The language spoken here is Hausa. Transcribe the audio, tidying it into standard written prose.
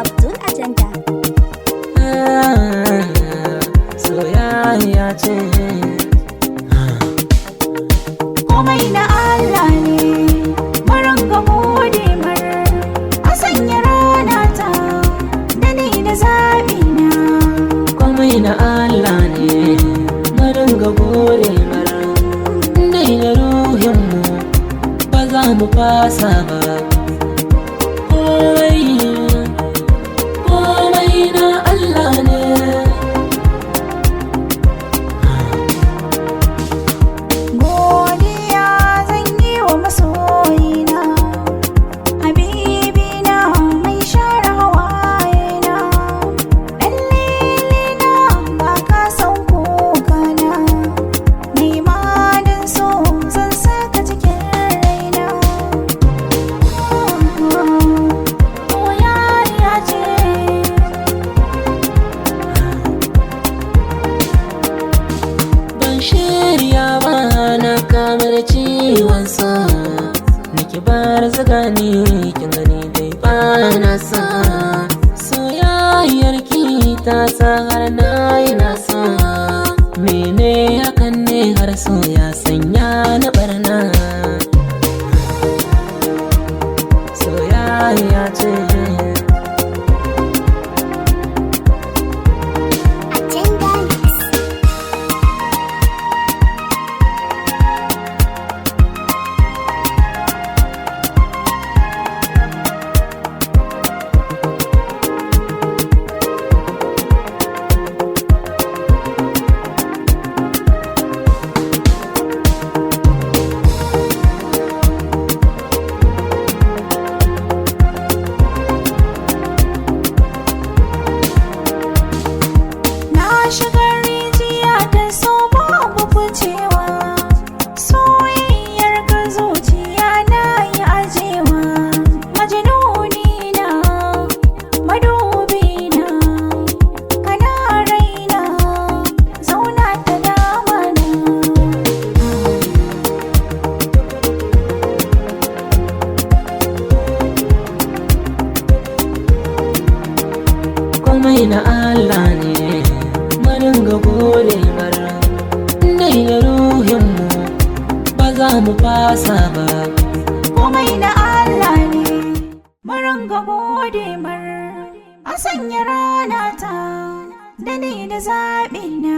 Abdul Agenda. Soyayya ce Komai na Allah ne, maran ga gode mar. A sanya rana ta, da ni da zaɓi na. komai na Allah ne maringa gore mara dai da ruhinmu ba za mu fasa ba komai na Allah ne Godiya zan yi wa masoyina, habibina mai share hawayena. Ɗan lelena ba ka san kokana, ni ma dan so zan saka cikin raina. Soyayya ce. ban shirya ba na kamar ciwon sa nake bar zaga ni kin gani dai ba na sa soyayyar ki ta sa har na yi nasa mene hakan ne har so ya sanya na barna soyayya ce Na shiga rijiya ta so babu ficewa, soyayyar ka zuciya na yi ajewa. Majnuni na, madubi na, kana raina, zauna ta dama na. komai na Allah ne maringa gode mara dai da ruhinmu ba za mu fasa ba Komai na Allah ne, maranga gode mar. A sanya rana ta, da ni da zaɓi na.